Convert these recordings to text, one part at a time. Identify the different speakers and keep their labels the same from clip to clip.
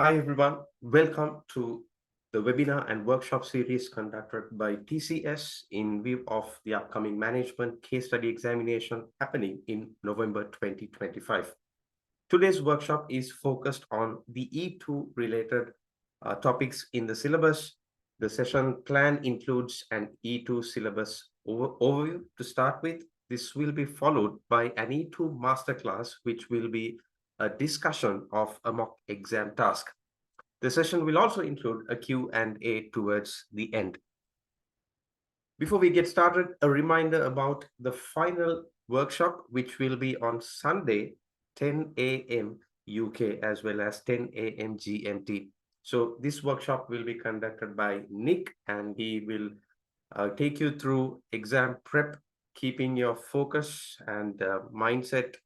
Speaker 1: Hi, everyone. Welcome to the webinar and workshop series conducted by TCS in view of the upcoming management case study examination happening in November 2025. Today's workshop is focused on the E2 related topics in the syllabus. The session plan includes an E2 syllabus overview to start with. This will be followed by an E2 masterclass, which will be a discussion of a mock exam task. The session will also include a Q&A towards the end. Before we get started, a reminder about the final workshop, which will be on Sunday, 10 a.m. UK as well as 10 a.m. GMT. So this workshop will be conducted by Nick, and he will take you through exam prep, keeping your focus and mindset,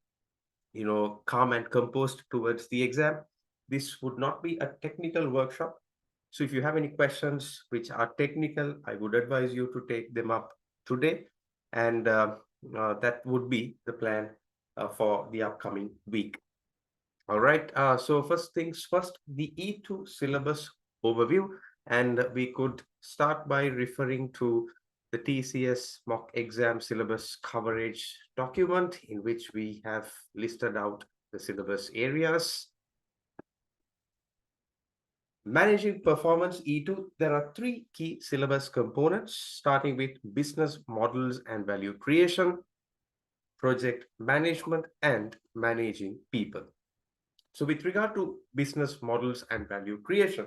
Speaker 1: calm and composed towards the exam. This would not be a technical workshop. So if you have any questions which are technical, I would advise you to take them up today. And that would be the plan for the upcoming week. All right. So first things first, the E2 syllabus overview. And we could start by referring to the TCS mock exam syllabus coverage document, in which we have listed out the syllabus areas. Managing performance E2, there are three key syllabus components, starting with business models and value creation, project management, and managing people. So with regard to business models and value creation,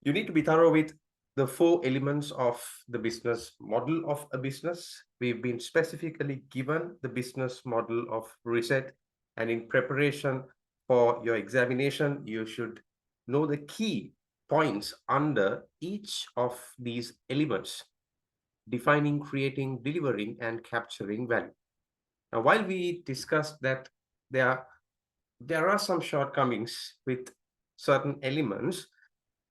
Speaker 1: you need to be thorough with the four elements of the business model of a business. We've been specifically given the business model of Ressett, and in preparation for your examination, you should know the key points under each of these elements: defining, creating, delivering, and capturing value. Now, while we discussed that there are some shortcomings with certain elements,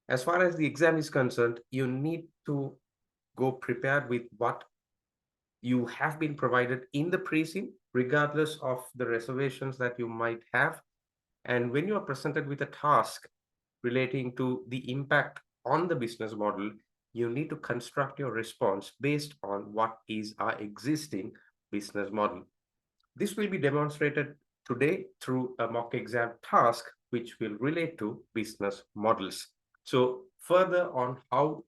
Speaker 1: as far as the exam is concerned, you need to go prepared with what you have been provided in the pre-sim, regardless of the reservations that you might have. And when you are presented with a task relating to the impact on the business model, you need to construct your response based on what is our existing business model. This will be demonstrated today through a mock exam task, which will relate to business models. So further on how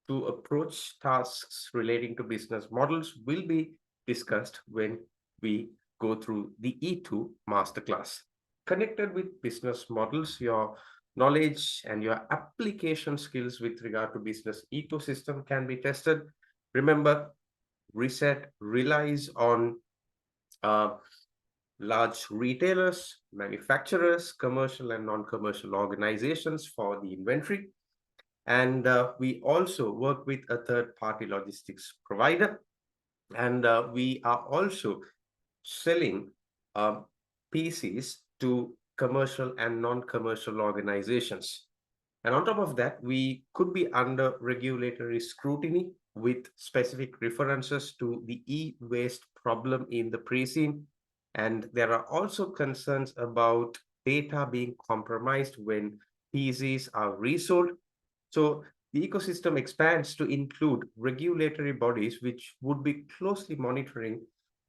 Speaker 1: to approach tasks relating to business models will be discussed when we go through the E2 masterclass. Connected with business models, your knowledge and your application skills with regard to business ecosystem can be tested. Remember, Ressett relies on large retailers, manufacturers, commercial and non-commercial organizations for the inventory. And we also work with a third-party logistics provider. And we are also selling PCs to commercial and non-commercial organizations. And on top of that, we could be under regulatory scrutiny with specific references to the e-waste problem in the pre-sim. And there are also concerns about data being compromised when PCs are resold. So the ecosystem expands to include regulatory bodies which would be closely monitoring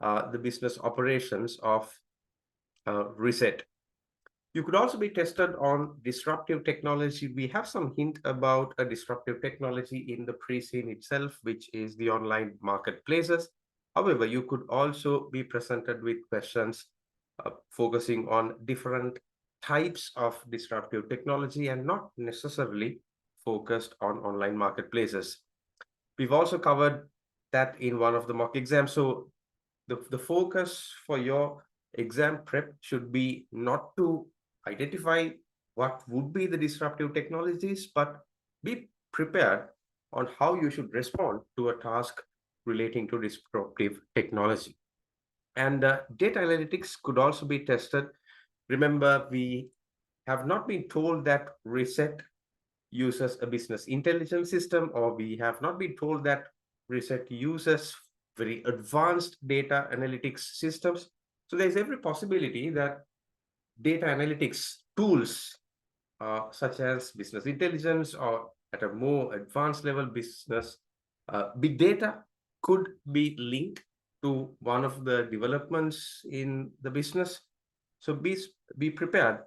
Speaker 1: the business operations of Ressett. You could also be tested on disruptive technology. We have some hint about a disruptive technology in the pre-sim itself, which is the online marketplaces. However, you could also be presented with questions focusing on different types of disruptive technology and not necessarily focused on online marketplaces. We've also covered that in one of the mock exams. So the focus for your exam prep should be not to identify what would be the disruptive technologies, but be prepared on how you should respond to a task relating to disruptive technology. And data analytics could also be tested. Remember, we have not been told that Ressett uses a business intelligence system, or we have not been told that Ressett uses very advanced data analytics systems. So there's every possibility that data analytics tools such as business intelligence or at a more advanced level business. Big data could be linked to one of the developments in the business. So be prepared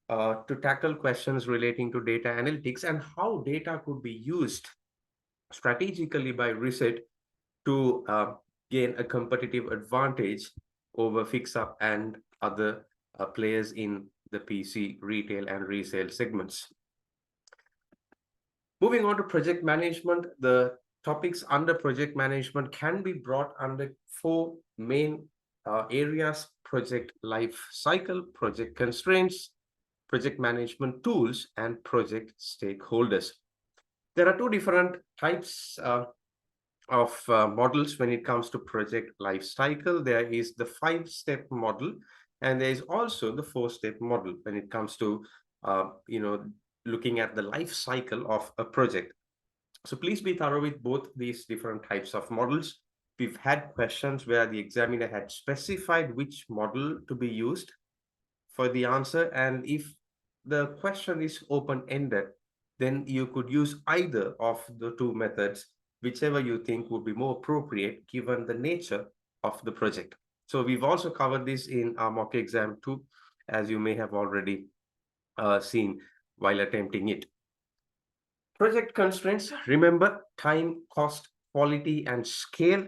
Speaker 1: to tackle questions relating to data analytics and how data could be used strategically by Ressett to gain a competitive advantage over fix-up and other players in the PC retail and resale segments. Moving on to project management, the topics under project management can be brought under four main areas: project life cycle, project constraints, project management tools, and project stakeholders. There are two different types of models when it comes to project life cycle. There is the 5-step model, and there is also the 4-step model when it comes to looking at the life cycle of a project. So please be thorough with both these different types of models. We've had questions where the examiner had specified which model to be used for the answer, and if the question is open-ended, then you could use either of the two methods, whichever you think would be more appropriate given the nature of the project. So we've also covered this in our mock exam too, as you may have already seen while attempting it. Project constraints, remember time, cost, quality, and scale.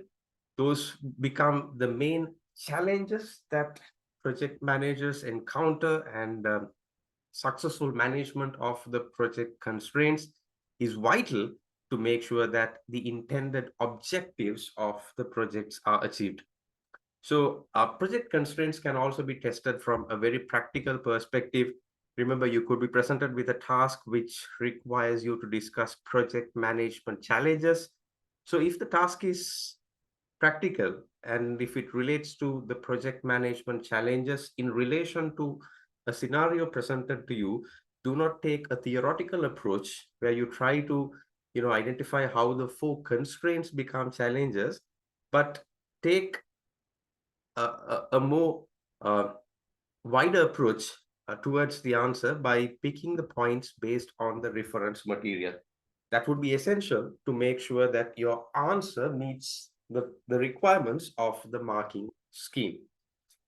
Speaker 1: Those become the main challenges that project managers encounter, and successful management of the project constraints is vital to make sure that the intended objectives of the projects are achieved. So project constraints can also be tested from a very practical perspective. Remember, you could be presented with a task which requires you to discuss project management challenges. So if the task is practical and if it relates to the project management challenges in relation to a scenario presented to you, do not take a theoretical approach where you try to identify how the four constraints become challenges, but take a more wider approach towards the answer by picking the points based on the reference material. That would be essential to make sure that your answer meets the requirements of the marking scheme.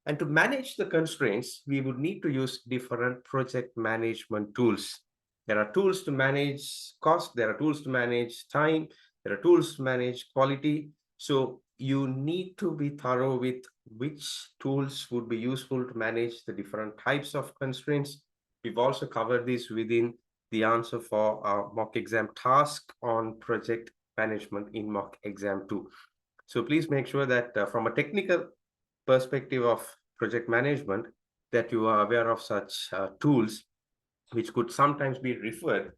Speaker 1: And to manage the constraints, we would need to use different project management tools. There are tools to manage cost, there are tools to manage time, there are tools to manage quality. So you need to be thorough with which tools would be useful to manage the different types of constraints. We've also covered this within the answer for our mock exam task on project management in mock exam 2. So please make sure that from a technical perspective of project management, that you are aware of such tools, which could sometimes be referred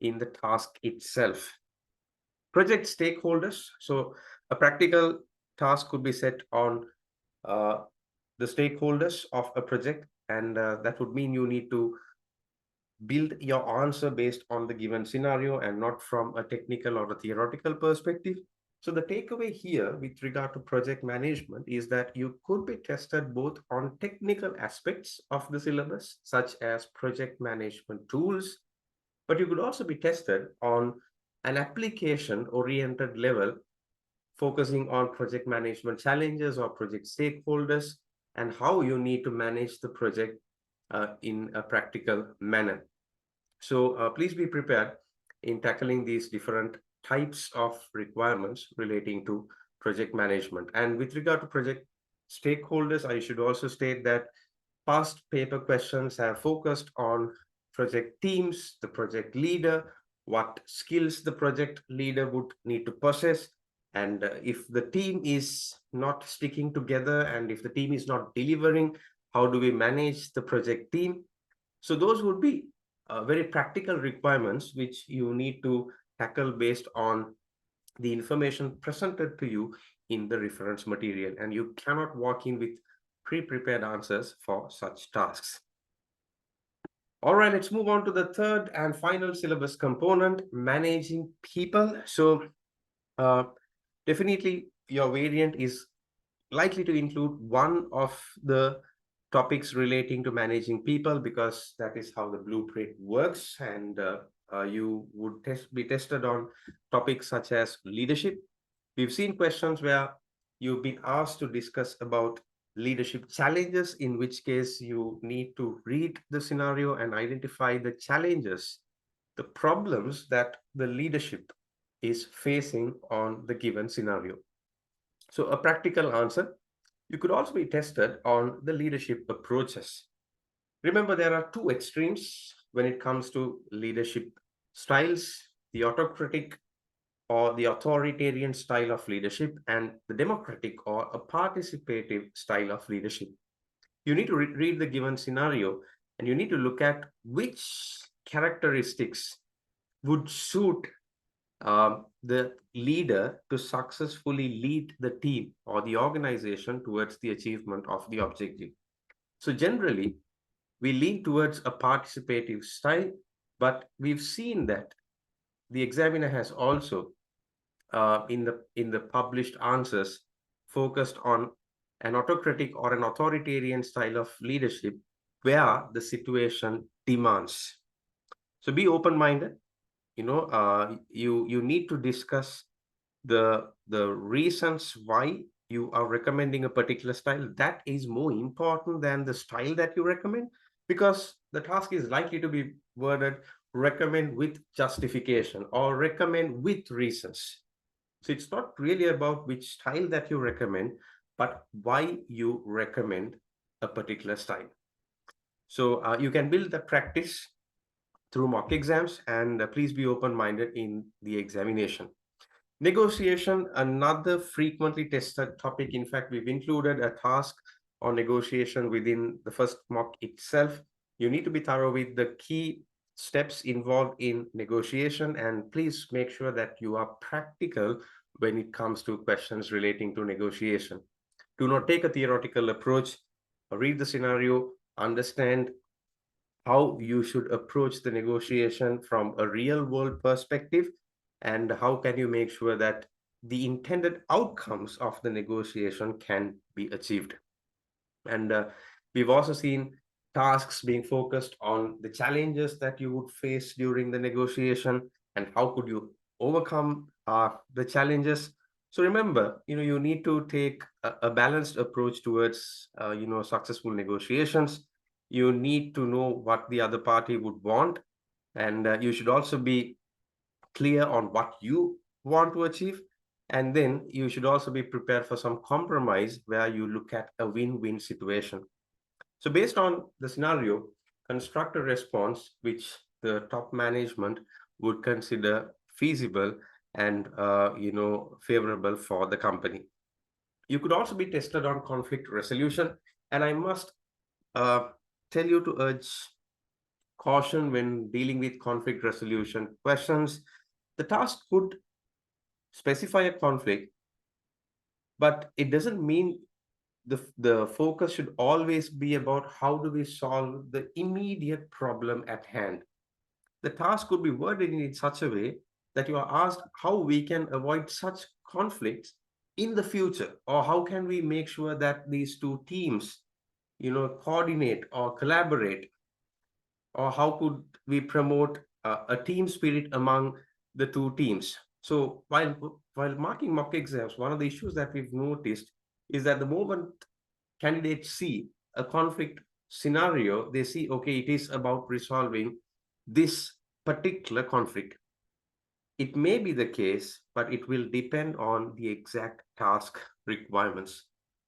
Speaker 1: in the task itself. Project stakeholders. So a practical task could be set on the stakeholders of a project, and that would mean you need to build your answer based on the given scenario and not from a technical or a theoretical perspective. So the takeaway here with regard to project management is that you could be tested both on technical aspects of the syllabus, such as project management tools, but you could also be tested on an application-oriented level, focusing on project management challenges or project stakeholders and how you need to manage the project in a practical manner. So please be prepared in tackling these different types of requirements relating to project management. And with regard to project stakeholders, I should also state that past paper questions have focused on project teams, the project leader, what skills the project leader would need to possess. And if the team is not sticking together and if the team is not delivering, how do we manage the project team? So those would be very practical requirements which you need to tackle based on the information presented to you in the reference material, and you cannot walk in with pre-prepared answers for such tasks. All right, let's move on to the third and final syllabus component, managing people. So definitely your variant is likely to include one of the topics relating to managing people, because that is how the blueprint works. And you would be tested on topics such as leadership. We've seen questions where you've been asked to discuss about leadership challenges, in which case you need to read the scenario and identify the challenges, the problems that the leadership is facing on the given scenario. So, a practical answer. You could also be tested on the leadership approaches. Remember, there are two extremes when it comes to leadership styles: the autocratic or the authoritarian style of leadership, and the democratic or a participative style of leadership. You need to read the given scenario, and you need to look at which characteristics would suit the leader to successfully lead the team or the organization towards the achievement of the objective. So generally, we lean towards a participative style, but we've seen that the examiner has also, in the published answers, focused on an autocratic or an authoritarian style of leadership where the situation demands. So be open-minded. You need to discuss the reasons why you are recommending a particular style. That is more important than the style that you recommend, because the task is likely to be worded recommend with justification or recommend with reasons. So it's not really about which style that you recommend, but why you recommend a particular style. So you can build the practice through mock exams, and please be open-minded in the examination. Negotiation, another frequently tested topic. In fact, we've included a task on negotiation within the first mock itself. You need to be thorough with the key steps involved in negotiation, and please make sure that you are practical when it comes to questions relating to negotiation. Do not take a theoretical approach. Read the scenario, understand how you should approach the negotiation from a real world perspective, and how can you make sure that the intended outcomes of the negotiation can be achieved. And we've also seen tasks being focused on the challenges that you would face during the negotiation and how could you overcome the challenges. So remember, you need to take a balanced approach towards successful negotiations. You need to know what the other party would want, and you should also be clear on what you want to achieve. And then you should also be prepared for some compromise where you look at a win-win situation. So based on the scenario, construct a response which the top management would consider feasible and favorable for the company. You could also be tested on conflict resolution, and I must tell you to urge caution when dealing with conflict resolution questions. The task could specify a conflict, but it doesn't mean the focus should always be about how do we solve the immediate problem at hand. The task could be worded in such a way that you are asked how we can avoid such conflicts in the future, or how can we make sure that these two teams, coordinate or collaborate, or how could we promote a team spirit among the two teams. So while marking mock exams, one of the issues that we've noticed is that the moment candidates see a conflict scenario, they see, okay, it is about resolving this particular conflict. It may be the case, but it will depend on the exact task requirements.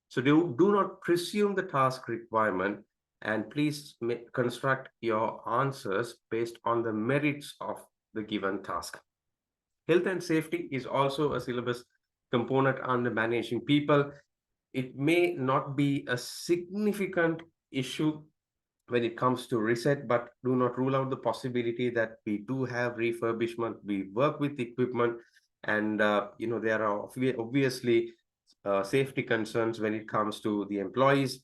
Speaker 1: So do not presume the task requirement, and please construct your answers based on the merits of the given task. Health and safety is also a syllabus component under managing people. It may not be a significant issue when it comes to Ressett, but do not rule out the possibility that we do have refurbishment. We work with equipment, and there are obviously safety concerns when it comes to the employees.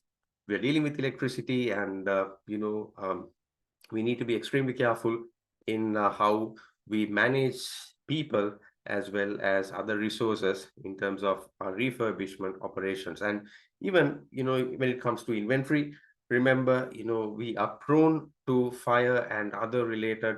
Speaker 1: We're dealing with electricity, and we need to be extremely careful in how we manage people as well as other resources in terms of our refurbishment operations. And even when it comes to inventory, Remember, we are prone to fire and other related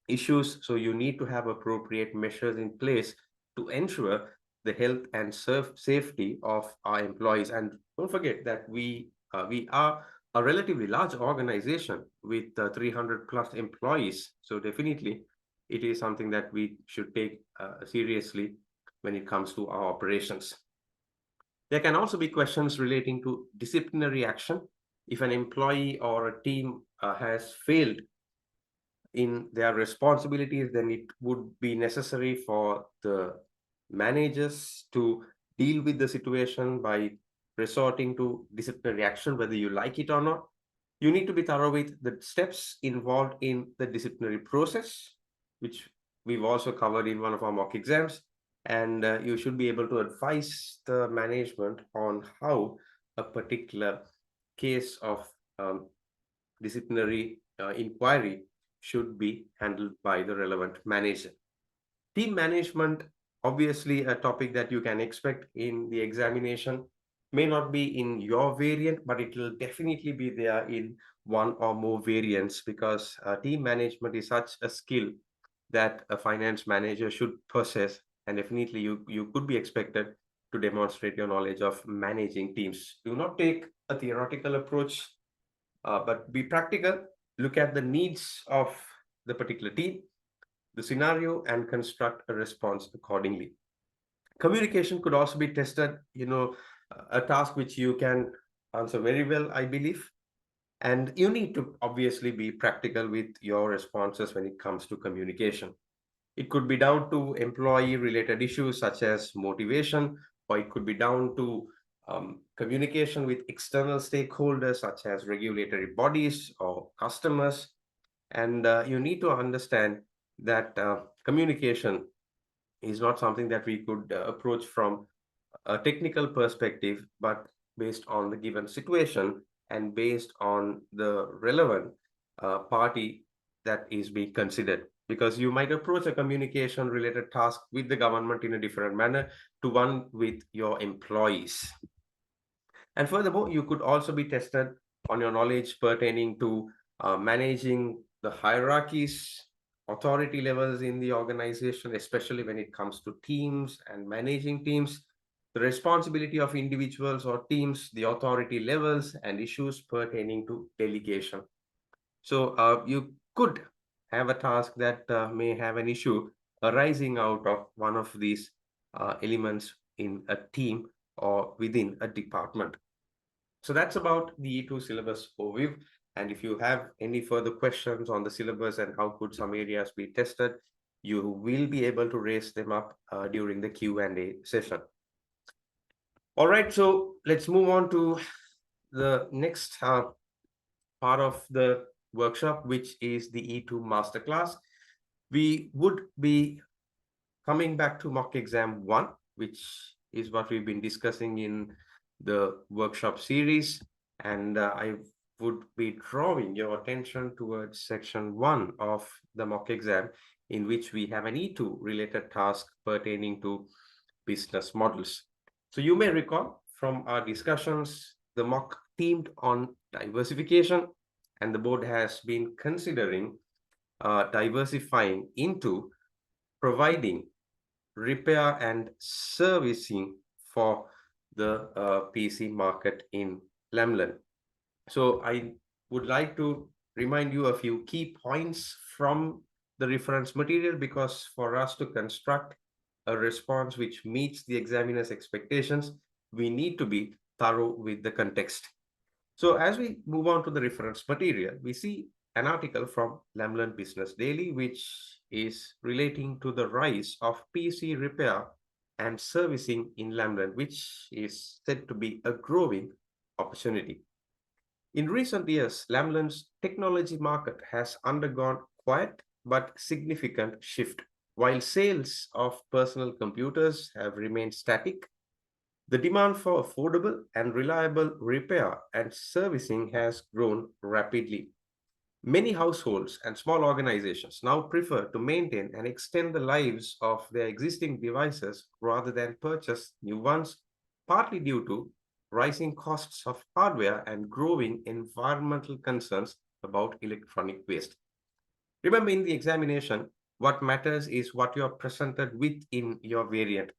Speaker 1: issues, so you need to have appropriate measures in place to ensure the health and safety of our employees. And don't forget that we are a relatively large organization with 300 plus employees. So definitely, it is something that we should take seriously when it comes to our operations. There can also be questions relating to disciplinary action. If an employee or a team has failed in their responsibilities, then it would be necessary for the managers to deal with the situation by resorting to disciplinary action, whether you like it or not. You need to be thorough with the steps involved in the disciplinary process, which we've also covered in one of our mock exams. And you should be able to advise the management on how a particular case of disciplinary inquiry should be handled by the relevant manager. Team management, obviously, a topic that you can expect in the examination, may not be in your variant, but it will definitely be there in one or more variants, because team management is such a skill that a finance manager should possess. And definitely, you could be expected to demonstrate your knowledge of managing teams. Do not take a theoretical approach, but be practical. Look at the needs of the particular team, the scenario, and construct a response accordingly. Communication could also be tested, a task which you can answer very well, I believe. And you need to obviously be practical with your responses when it comes to communication. It could be down to employee related issues such as motivation, or it could be down to communication with external stakeholders such as regulatory bodies or customers. And you need to understand that communication is not something that we could approach from a technical perspective, but based on the given situation and based on the relevant party that is being considered. Because you might approach a communication related task with the government in a different manner to one with your employees. And furthermore, you could also be tested on your knowledge pertaining to managing the hierarchies, authority levels in the organization, especially when it comes to teams and managing teams, the responsibility of individuals or teams, the authority levels, and issues pertaining to delegation. So you could have a task that may have an issue arising out of one of these elements in a team or within a department. So that's about the E2 syllabus overview. And if you have any further questions on the syllabus and how could some areas be tested, you will be able to raise them up during the Q&A session. All right, so let's move on to the next part of the workshop, which is the E2 Masterclass. We would be coming back to mock exam 1, which is what we've been discussing in the workshop series. And I would be drawing your attention towards section 1 of the mock exam, in which we have an E2 related task pertaining to business models. So you may recall from our discussions, the mock themed on diversification, and the board has been considering diversifying into providing repair and servicing for the PC market in Lamland. So I would like to remind you a few key points from the reference material, because for us to construct a response which meets the examiner's expectations, we need to be thorough with the context. So as we move on to the reference material, we see an article from Lamland Business Daily, which is relating to the rise of PC repair and servicing in Lamland, which is said to be a growing opportunity. In recent years, Lamland's technology market has undergone quiet but significant shift. While sales of personal computers have remained static, the demand for affordable and reliable repair and servicing has grown rapidly. Many households and small organizations now prefer to maintain and extend the lives of their existing devices rather than purchase new ones, partly due to rising costs of hardware, and growing environmental concerns about electronic waste. Remember, in the examination, what matters is what you are presented with in your variant.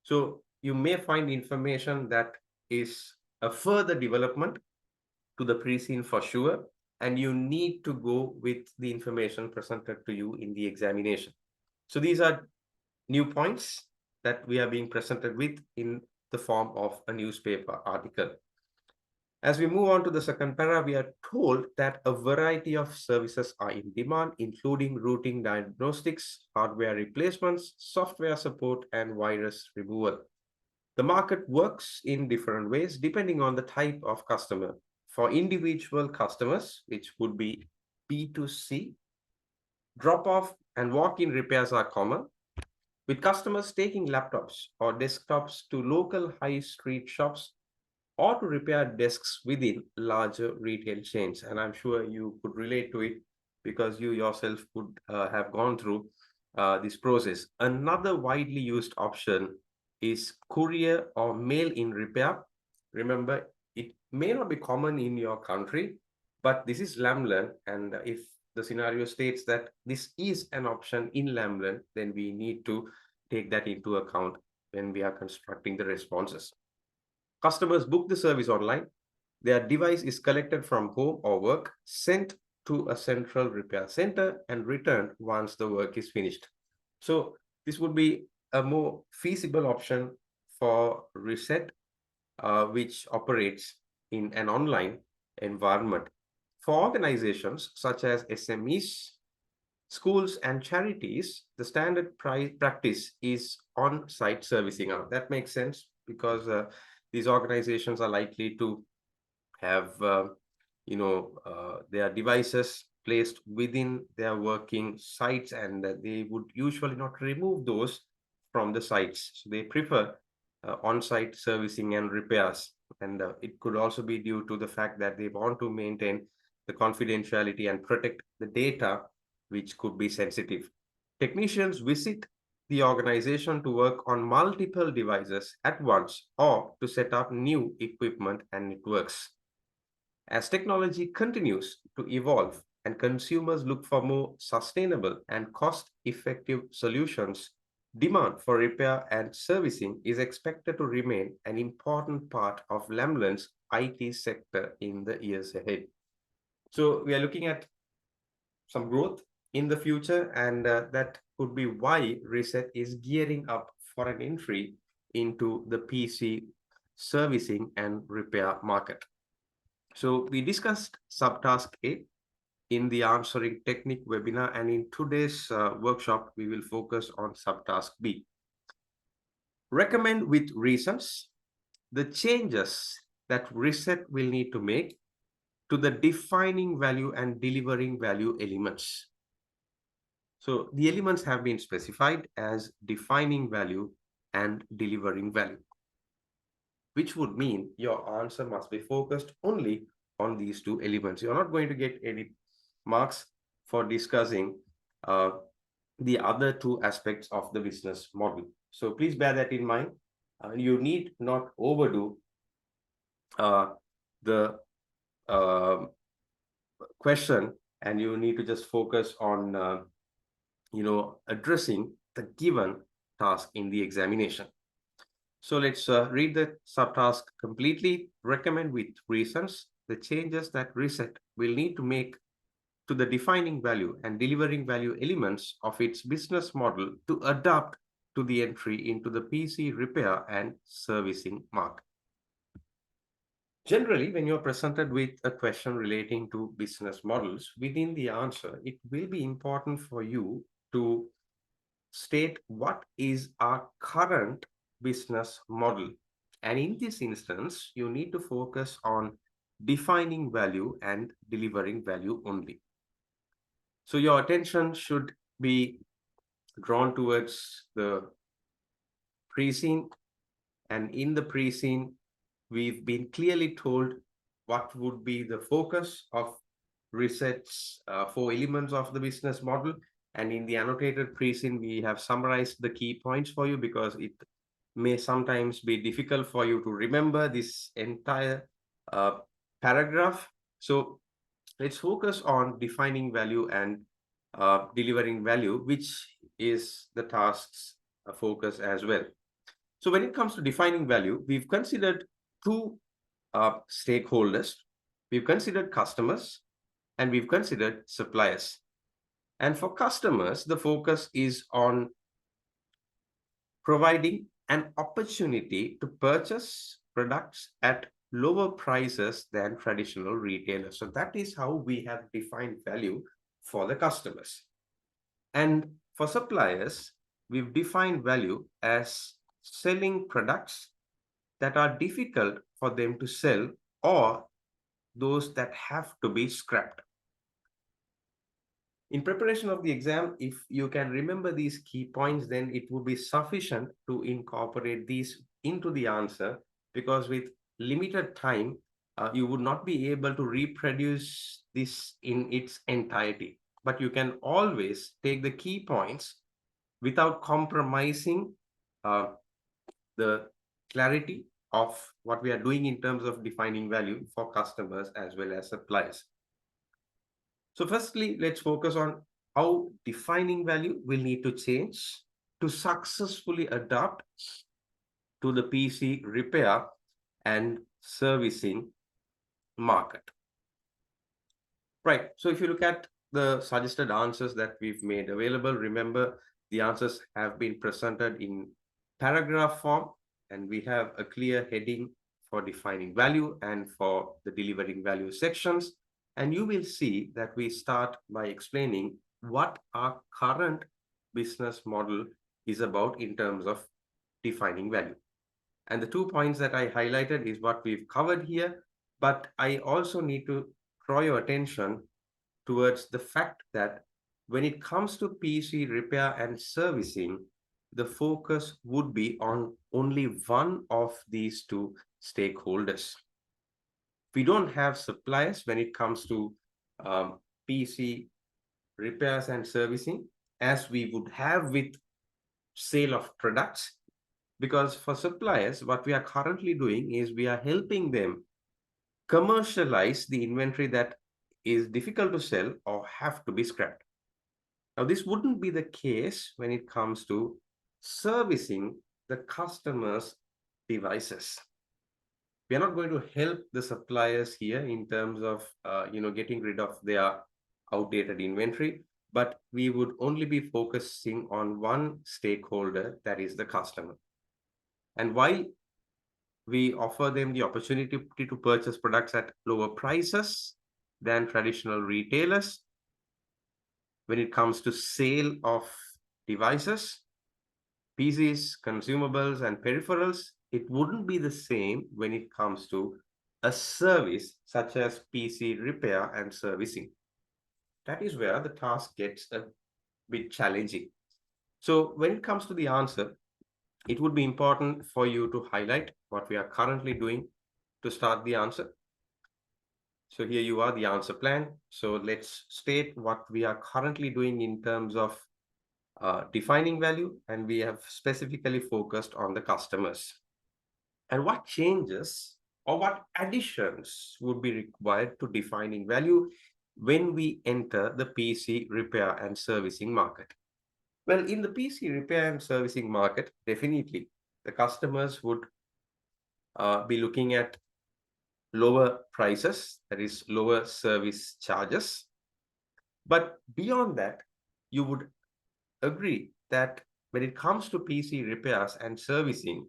Speaker 1: So you may find information that is a further development to the pre-seen for sure, and you need to go with the information presented to you in the examination. So these are new points that we are being presented with in the form of a newspaper article. As we move on to the second para, we are told that a variety of services are in demand, including routing diagnostics, hardware replacements, software support, and virus removal. The market works in different ways depending on the type of customer. For individual customers, which would be B2C, drop-off and walk-in repairs are common, with customers taking laptops or desktops to local high street shops or to repair desks within larger retail chains. And I'm sure you could relate to it because you yourself could have gone through this process. Another widely used option is courier or mail-in repair. Remember, it may not be common in your country, but this is Lamland. And if the scenario states that this is an option in Lamland, then we need to take that into account when we are constructing the responses. Customers book the service online. Their device is collected from home or work, sent to a central repair center, and returned once the work is finished. So this would be a more feasible option for Ressett, which operates in an online environment. For organizations such as SMEs, schools, and charities, the standard practice is on-site servicing. That makes sense because these organizations are likely to have their devices placed within their working sites, and they would usually not remove those from the sites. So they prefer on-site servicing and repairs. And it could also be due to the fact that they want to maintain the confidentiality and protect the data, which could be sensitive. Technicians visit the organization to work on multiple devices at once or to set up new equipment and networks. As technology continues to evolve and consumers look for more sustainable and cost-effective solutions, demand for repair and servicing is expected to remain an important part of Lamland's IT sector in the years ahead. So we are looking at some growth in the future, and that could be why Ressett is gearing up for an entry into the PC servicing and repair market. So we discussed subtask A in the answering technique webinar, and in today's workshop, we will focus on subtask B. Recommend with reasons the changes that Ressett will need to make to the defining value and delivering value elements. So the elements have been specified as defining value and delivering value, which would mean your answer must be focused only on these two elements. You're not going to get any marks for discussing the other two aspects of the business model. So please bear that in mind. You need not overdo the question, and you need to just focus on addressing the given task in the examination. So let's read the subtask completely. Recommend with reasons the changes that Ressett will need to make to the defining value and delivering value elements of its business model to adapt to the entry into the PC repair and servicing market. Generally, when you're presented with a question relating to business models, within the answer, it will be important for you to state what is our current business model. And in this instance, you need to focus on defining value and delivering value only. So your attention should be drawn towards the pre-scene, and in the pre-scene, we've been clearly told what would be the focus of Ressett's 4 elements of the business model. And in the annotated pre-scene, we have summarized the key points for you because it may sometimes be difficult for you to remember this entire paragraph. So let's focus on defining value and delivering value, which is the task's focus as well. So when it comes to defining value, we've considered two stakeholders. We've considered customers and we've considered suppliers. And for customers, the focus is on providing an opportunity to purchase products at lower prices than traditional retailers. So that is how we have defined value for the customers. And for suppliers, we've defined value as selling products that are difficult for them to sell or those that have to be scrapped. In preparation of the exam, if you can remember these key points, then it would be sufficient to incorporate these into the answer, because with limited time, you would not be able to reproduce this in its entirety. But you can always take the key points without compromising the clarity of what we are doing in terms of defining value for customers as well as suppliers. So firstly, let's focus on how defining value will need to change to successfully adapt to the PC repair and servicing market. Right. So if you look at the suggested answers that we've made available, remember the answers have been presented in paragraph form, and we have a clear heading for defining value and for the delivering value sections. And you will see that we start by explaining what our current business model is about in terms of defining value. And the 2 points that I highlighted is what we've covered here, but I also need to draw your attention towards the fact that when it comes to PC repair and servicing, the focus would be on only one of these two stakeholders. We don't have suppliers when it comes to PC repairs and servicing, as we would have with sale of products, because for suppliers, what we are currently doing is we are helping them commercialize the inventory that is difficult to sell or have to be scrapped. Now, this wouldn't be the case when it comes to servicing the customer's devices. We are not going to help the suppliers here in terms of getting rid of their outdated inventory, but we would only be focusing on one stakeholder, that is the customer. And while we offer them the opportunity to purchase products at lower prices than traditional retailers, when it comes to sale of devices, PCs, consumables, and peripherals, it wouldn't be the same when it comes to a service such as PC repair and servicing. That is where the task gets a bit challenging. So when it comes to the answer, it would be important for you to highlight what we are currently doing to start the answer. So here you are, the answer plan. So let's state what we are currently doing in terms of defining value, and we have specifically focused on the customers. And what changes or what additions would be required to defining value when we enter the PC repair and servicing market? Well, in the PC repair and servicing market, definitely the customers would be looking at lower prices, that is lower service charges. But beyond that, you would agree that when it comes to PC repairs and servicing,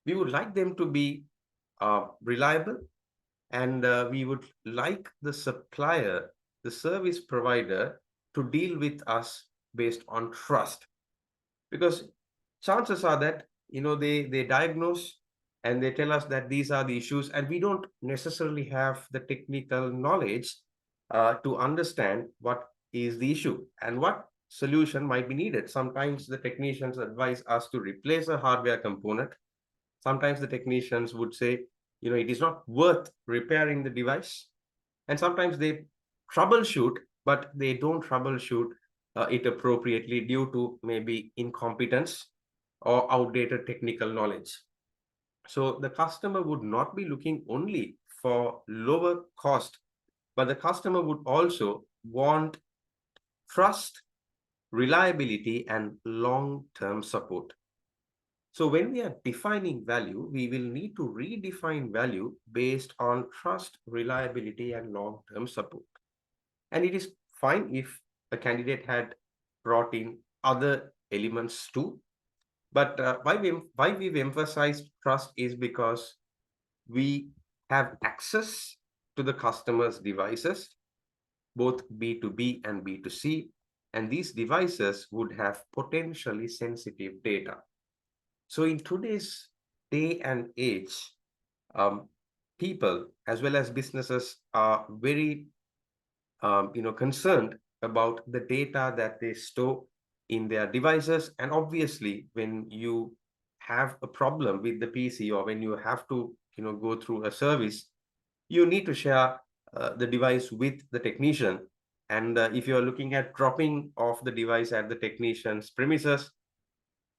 Speaker 1: we would like them to be reliable, and we would like the supplier, the service provider, to deal with us based on trust. Because chances are that, they diagnose and they tell us that these are the issues, and we don't necessarily have the technical knowledge to understand what is the issue and what solution might be needed. Sometimes the technicians advise us to replace a hardware component. Sometimes the technicians would say, it is not worth repairing the device. And sometimes they troubleshoot, but they don't troubleshoot it appropriately due to maybe incompetence or outdated technical knowledge. So the customer would not be looking only for lower cost, but the customer would also want trust, reliability, and long-term support. So when we are defining value, we will need to redefine value based on trust, reliability, and long-term support. And it is fine if a candidate had brought in other elements too. But why we've emphasized trust is because we have access to the customer's devices, both B2B and B2C, and these devices would have potentially sensitive data. So in today's day and age, um, people as well as businesses are very concerned about the data that they store in their devices. And obviously, when you have a problem with the PC, or when you have to go through a service, you need to share the device with the technician. And if you're looking at dropping off the device at the technician's premises,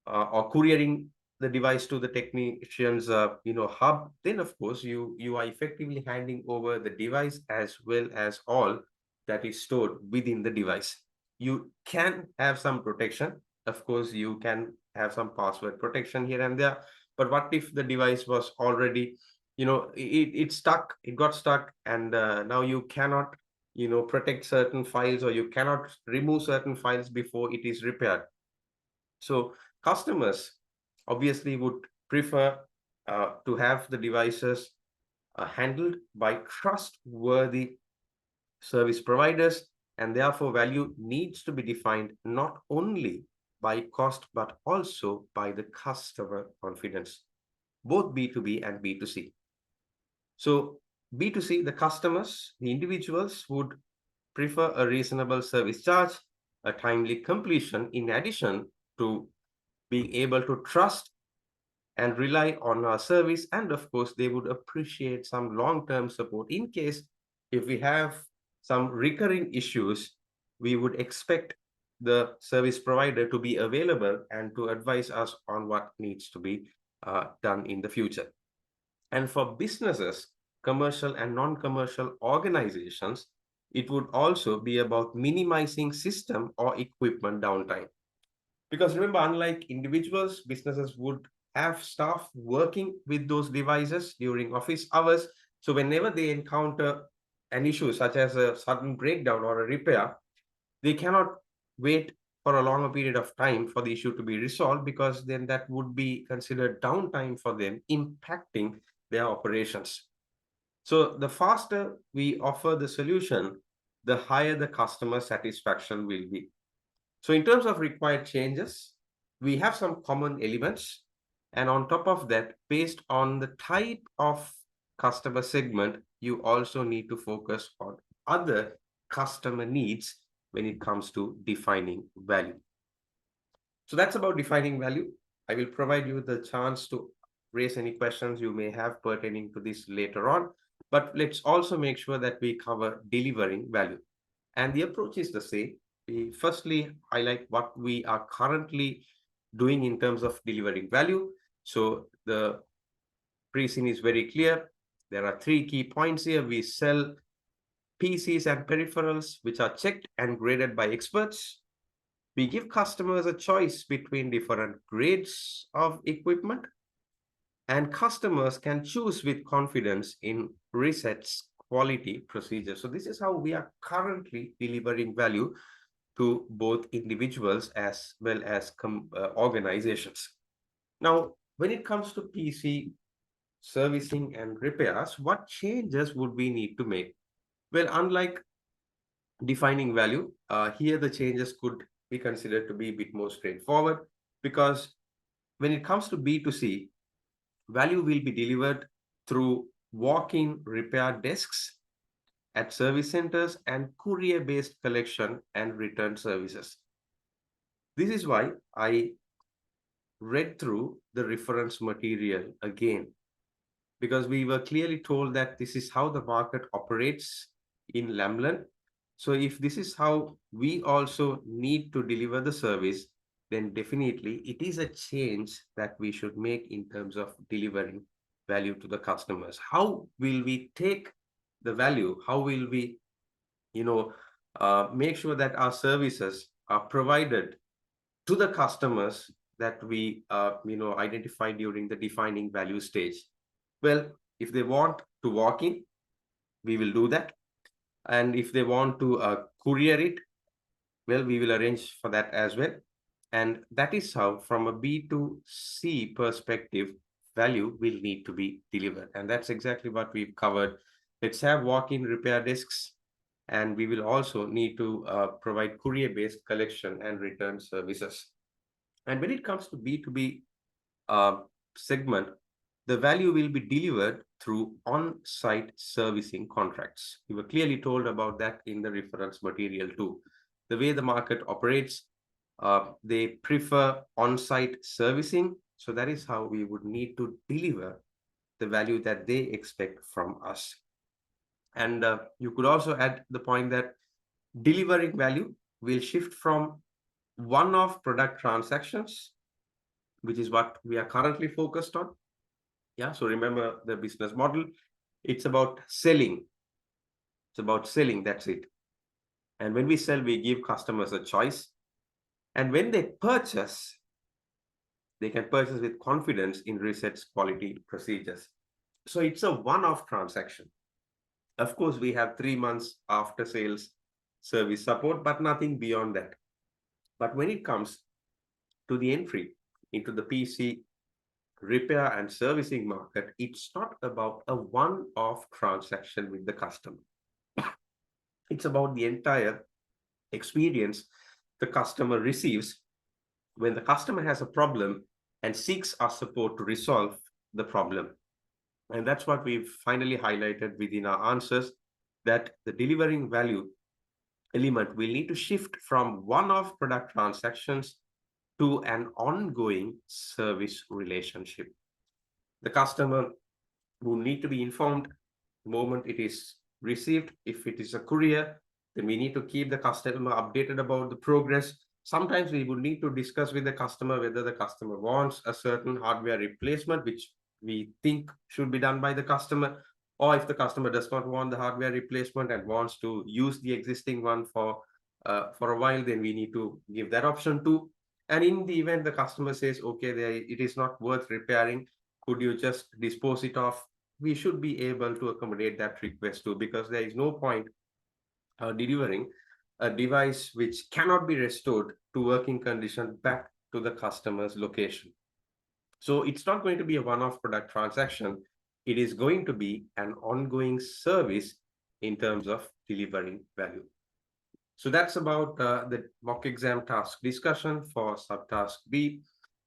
Speaker 1: or couriering the device to the technician's hub, then of course you are effectively handing over the device as well as all that is stored within the device. You can have some protection, of course. You can have some password protection here and there, but what if the device was already, it got stuck, and now you cannot protect certain files, or you cannot remove certain files before it is repaired. So customers obviously would prefer to have the devices handled by trustworthy service providers, and therefore value needs to be defined not only by cost but also by the customer confidence, both B2B and B2C. So B2C, the customers, the individuals would prefer a reasonable service charge, a timely completion, in addition to being able to trust and rely on our service. And of course, they would appreciate some long-term support in case if we have some recurring issues, we would expect the service provider to be available and to advise us on what needs to be done in the future. And for businesses, commercial and non-commercial organizations, it would also be about minimizing system or equipment downtime. Because remember, unlike individuals, businesses would have staff working with those devices during office hours. So whenever they encounter an issue such as a sudden breakdown or a repair, they cannot wait for a longer period of time for the issue to be resolved, because then that would be considered downtime for them, impacting their operations. So the faster we offer the solution, the higher the customer satisfaction will be. So in terms of required changes, we have some common elements. And on top of that, based on the type of customer segment, you also need to focus on other customer needs when it comes to defining value. So that's about defining value. I will provide you the chance to raise any questions you may have pertaining to this later on. But let's also make sure that we cover delivering value. And the approach is the same. We firstly highlight what we are currently doing in terms of delivering value. So the pre-scene is very clear. There are 3 key points here. We sell PCs and peripherals which are checked and graded by experts. We give customers a choice between different grades of equipment, and customers can choose with confidence in Ressett's quality procedure. So this is how we are currently delivering value to both individuals as well as organizations. Now, when it comes to PC servicing and repairs, what changes would we need to make? Well, unlike defining value, here the changes could be considered to be a bit more straightforward, because when it comes to B2C, value will be delivered through walk-in repair desks at service centers and courier-based collection and return services. This is why I read through the reference material again, because we were clearly told that this is how the market operates in Lamland. So if this is how we also need to deliver the service, then definitely it is a change that we should make in terms of delivering value to the customers. How will we take the value? How will we, make sure that our services are provided to the customers that we, identify during the defining value stage? Well, if they want to walk in, we will do that. And if they want to courier it, well, we will arrange for that as well. And that is how, from a B2C perspective, value will need to be delivered. And that's exactly what we've covered. Let's have walk-in repair desks, and we will also need to provide courier-based collection and return services. And when it comes to B2B segment, the value will be delivered through on-site servicing contracts. We were clearly told about that in the reference material too. The way the market operates, they prefer on-site servicing. So that is how we would need to deliver the value that they expect from us. And you could also add the point that delivering value will shift from one-off product transactions, which is what we are currently focused on. Yeah, so remember the business model. It's about selling. It's about selling, that's it. And when we sell, we give customers a choice. And when they purchase, they can purchase with confidence in Ressett's quality procedures. So it's a one-off transaction. Of course, we have 3 months after sales service support, but nothing beyond that. But when it comes to the entry into the PC repair and servicing market, it's not about a one-off transaction with the customer. It's about the entire experience the customer receives when the customer has a problem and seeks our support to resolve the problem. And that's what we've finally highlighted within our answers, that the delivering value element will need to shift from one-off product transactions to an ongoing service relationship. The customer will need to be informed the moment it is received. If it is a courier, then we need to keep the customer updated about the progress. Sometimes we would need to discuss with the customer whether the customer wants a certain hardware replacement, which we think should be done by the customer, or if the customer does not want the hardware replacement and wants to use the existing one for a while, then we need to give that option too. And in the event the customer says, okay, it is not worth repairing, could you just dispose it off? We should be able to accommodate that request too, because there is no point delivering a device which cannot be restored to working condition back to the customer's location. So it's not going to be a one-off product transaction. It is going to be an ongoing service in terms of delivering value. So that's about the mock exam task discussion for subtask B.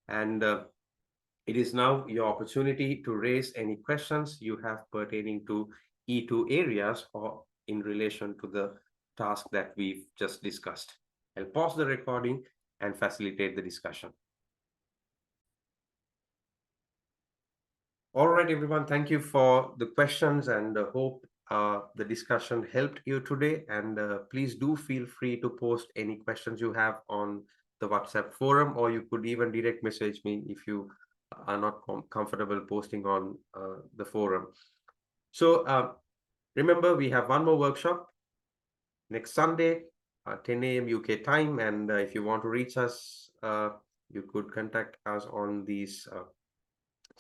Speaker 1: And it is now your opportunity to raise any questions you have pertaining to E2 areas or in relation to the task that we've just discussed. I'll pause the recording and facilitate the discussion. All right, everyone, thank you for the questions, and hope the discussion helped you today. And please do feel free to post any questions you have on the WhatsApp forum, or you could even direct message me if you are not comfortable posting on the forum. So remember, we have one more workshop next Sunday, 10 a.m. UK time. And if you want to reach us, you could contact us on these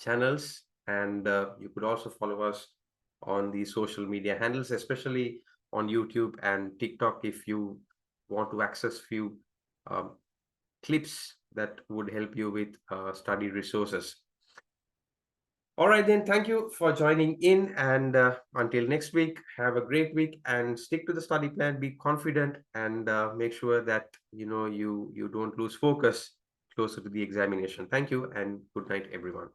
Speaker 1: channels. And you could also follow us on the social media handles, especially on YouTube and TikTok, if you want to access few clips that would help you with study resources. All right, then, thank you for joining in. And until next week, have a great week and stick to the study plan, be confident, and make sure that you don't lose focus closer to the examination. Thank you and good night, everyone.